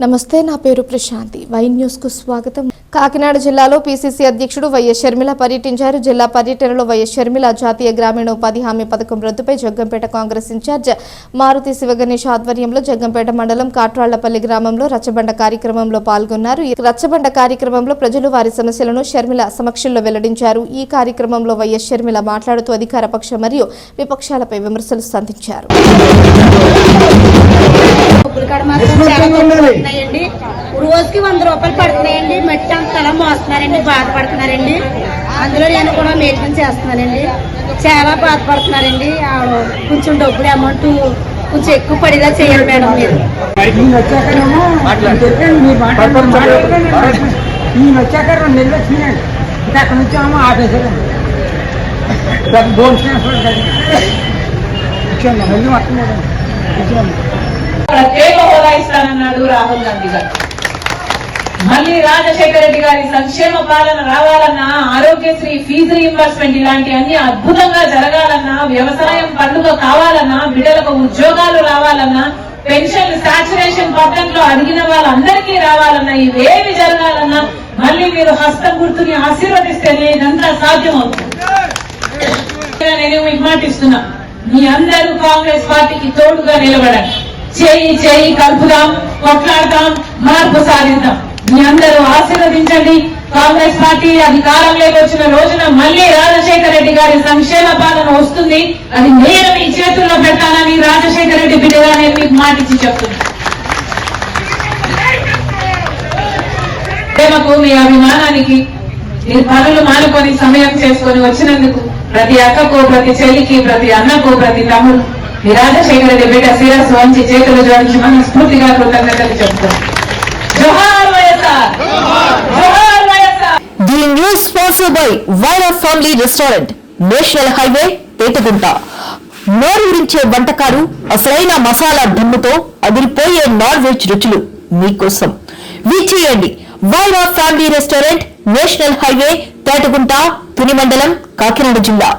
నమస్తే, నా పేరు ప్రశాంతి. వై న్యూస్ కు స్వాగతం. కాకినాడ జిల్లాలో పీసీసీ అధ్యక్షుడు వైఎస్ షర్మిల పర్యటించారు. జిల్లా పర్యటనలో వైఎస్ షర్మిల జాతీయ గ్రామీణ ఉపాధి హామీ పథకం రద్దుపై జగ్గంపేట కాంగ్రెస్ ఇన్ఛార్జ్ మారుతి శివగణేష్ ఆధ్వర్యంలో జగ్గంపేట మండలం కాట్రాళ్లపల్లి గ్రామంలో రచ్చబండ కార్యక్రమంలో పాల్గొన్నారు. ఈ రచ్చబండ కార్యక్రమంలో ప్రజలు వారి సమస్యలను షర్మిల సమక్షంలో వెల్లడించారు. ఈ కార్యక్రమంలో వైఎస్ షర్మిల మాట్లాడుతూ అధికార పక్ష మరియు విపక్షాలపై విమర్శలు సంధించారు. రోజుకి 100 రూపాయలు పడుతున్నాయండి. మట్టి అంతలా మోస్తున్నారండి, బాధపడుతున్నారండి. అందులో నేను కూడా మెయింటైన్ చేస్తున్నానండి. చాలా బాధపడుతున్నారండి. కొంచెం డబ్బులు అమౌంట్ కొంచెం ఎక్కువ పడేలా చేయాలి మేడం. మీరు వచ్చాక 2 నెలలు వచ్చినాయండి. ఇంకా అక్కడ నుంచి ఏమో ఆపేశారండి. మళ్ళీ వస్తున్నాడండి. ప్రత్యేక హోదా ఇస్తానన్నాడు రాహుల్ గాంధీ గారు. మళ్ళీ రాజశేఖర రెడ్డి గారి సంక్షేమ పాలన రావాలన్నా, ఆరోగ్యశ్రీ, ఫీజు రీయింబర్స్మెంట్ ఇలాంటి అన్ని అద్భుతంగా జరగాలన్నా, వ్యవసాయం పండుగ కావాలన్నా, బిడ్డలకు ఉద్యోగాలు రావాలన్నా, పెన్షన్ సాచురేషన్ పద్ధతిలో అడిగిన వాళ్ళందరికీ రావాలన్నా, ఇవేవి జరగాలన్నా మళ్ళీ మీరు హస్తం గుర్తుని ఆశీర్వదిస్తేనే ఇదంతా సాధ్యమవుతుంది. నేను మీకు మాటిస్తున్నా, మీ అందరూ కాంగ్రెస్ పార్టీకి తోడుగా నిలబడండి. చేయి చేయి కలుపుదాం, కొట్లాడదాం, మార్పు సాధిద్దాం. మీ అందరూ ఆశీర్వదించండి. కాంగ్రెస్ పార్టీ అధికారంలోకి వచ్చిన రోజున మళ్ళీ రాజశేఖర రెడ్డి గారి సంక్షేమ పాలన వస్తుంది. అది నేను మీ చేతుల్లో పెట్టాలని రాజశేఖర రెడ్డి బిడ్డగా నేను మీకు మాటిచ్చి చెప్తున్నా. ప్రేమకు, మీ అభిమానానికి మీరు పనులు మానుకొని సమయం చేసుకొని వచ్చినందుకు ప్రతి అక్కకు, ప్రతి చెల్లికి, ప్రతి అన్నకు, ప్రతి తమ్ముడు మీ రాజశేఖర రెడ్డి బిడ్డ శిరస్సు వంచి చేతులు జోడించి మనం స్ఫూర్తిగా కృతజ్ఞతలు చెప్తాం. జోహార్ వైఎస్ఆర్, జోహార్ YSR. The news sponsored by Vaira family restaurant, national highway, Etugunta. నోరూరించే వంటకాలు, అసలైన మసాలా ఢమ్ముతో అదిరిపోయే నాన్ వెజ్ రుచులు మీకోసం. విచ్చేయండి Vaira family restaurant, national highway, Etugunta, Tuni మండలం, కాకినాడ జిల్లా.